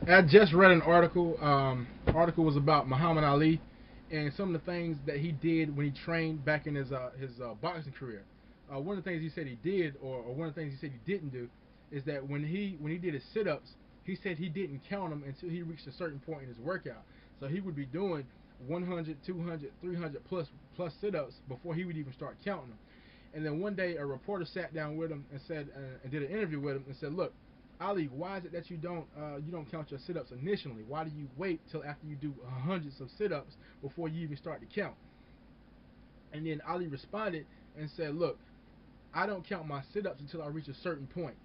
I just read an article. Article was about Muhammad Ali and some of the things that he did when he trained back in his boxing career. One of the things he said he did, or one of the things he said he didn't do, is that when he did his sit-ups, he said he didn't count them until he reached a certain point in his workout. So he would be doing 100, 200, 300 plus sit-ups before he would even start counting them. And then one day a reporter sat down with him and said and did an interview with him and said, "Look, Ali, why is it that you don't count your sit-ups initially? Why do you wait till after you do hundreds of sit-ups before you even start to count?" And then Ali responded and said, "Look, I don't count my sit-ups until I reach a certain point.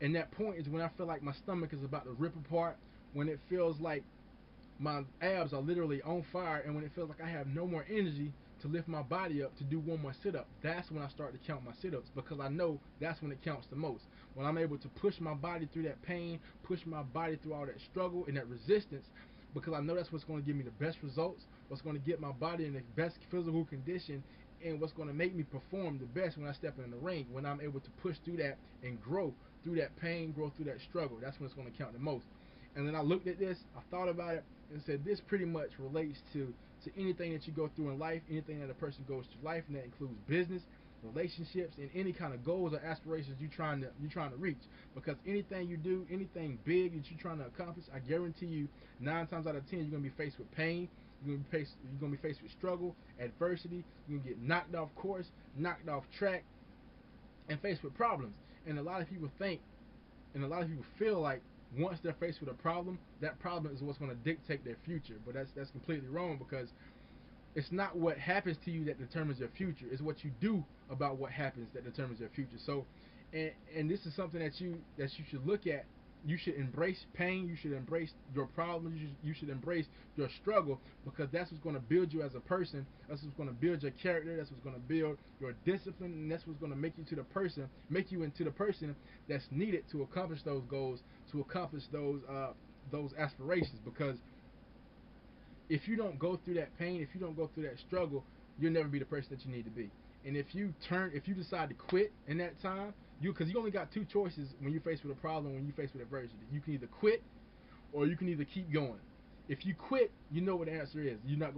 And that point is when I feel like my stomach is about to rip apart, when it feels like my abs are literally on fire, and when it feels like I have no more energy to lift my body up to do one more sit-up. That's when I start to count my sit-ups, because I know that's when it counts the most. When I'm able to push my body through that pain, push my body through all that struggle and that resistance, because I know that's what's going to give me the best results, what's going to get my body in the best physical condition, and what's going to make me perform the best when I step in the ring, when I'm able to push through that and grow through that pain, grow through that struggle. That's when it's going to count the most." And then I looked at this, I thought about it, and said this pretty much relates to anything that you go through in life, anything that a person goes through life, and that includes business, relationships, and any kind of goals or aspirations you're trying to reach. Because anything you do, anything big that you're trying to accomplish, I guarantee you, 9 times out of 10, you're gonna be faced with pain. You're gonna be faced with struggle, adversity. You're gonna get knocked off course, knocked off track, and faced with problems. And a lot of people think, and a lot of people feel like once they're faced with a problem, that problem is what's going to dictate their future. But that's completely wrong, because it's not what happens to you that determines your future. It's what you do about what happens that determines your future. So, and this is something that you should look at. You should embrace pain. You should embrace your problems. You should embrace your struggle, because that's what's going to build you as a person. That's what's going to build your character. That's what's going to build your discipline, and that's what's going to make you into the person that's needed to accomplish those goals, to accomplish those aspirations. Because if you don't go through that pain, if you don't go through that struggle, you'll never be the person that you need to be. And if you decide to quit in that time, because you only got two choices when you're faced with a problem, when you're faced with adversity. You can either quit, or you can either keep going. If you quit, you know what the answer is. You're not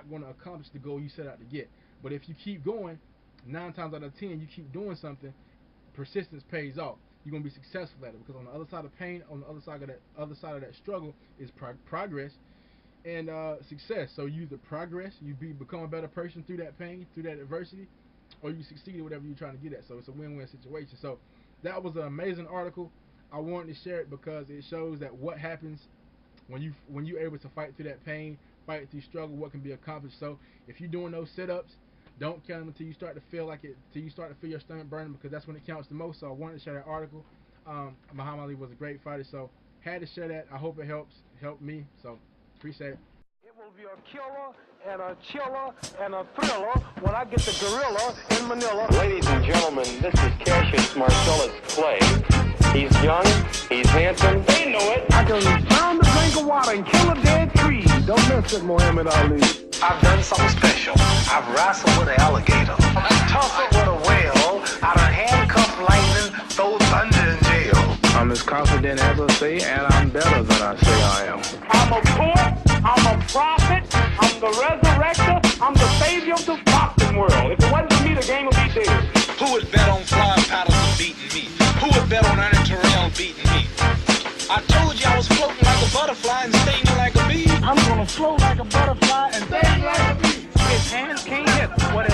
gonna accomplish the goal you set out to get. But if you keep going, 9 times out of 10, you keep doing something, persistence pays off. You're gonna be successful at it, because on the other side of pain, on the other side of that struggle is progress and success. So you either progress, become a better person through that pain, through that adversity, or you succeed at whatever you're trying to get at. So it's a win-win situation. So that was an amazing article. I wanted to share it because it shows that what happens when you're able to fight through that pain, fight through struggle, what can be accomplished. So if you're doing those sit-ups, don't count them until you start to feel like it, till you start to feel your stomach burning, because that's when it counts the most. So I wanted to share that article. Muhammad Ali was a great fighter, so had to share that. I hope it helped me. So appreciate it. It will be a killer and a chiller and a thriller when I get the gorilla in Manila. Ladies and gentlemen, this is Cassius Marcellus Clay. He's young, he's handsome. They know it. I can pound a drink of water and kill a dead tree. Don't mess with Muhammad Ali. I've done something special. I've wrestled with an alligator. I've tussled with a whale. I done handcuffed lightning, throw thunder in jail. I'm as confident as I say, and I'm better than I say I am. I'm a poet, I'm a prophet, I'm the resurrector, I'm the savior of the boxing world. If it wasn't for me, the game would be dead. Who would bet on flying paddles and beating me? Who would bet on Ernie Terrell beating me? I told you I was floating like a butterfly and stinging like a bee. I'm gonna float like a butterfly and sting like a bee. His hands can't hit what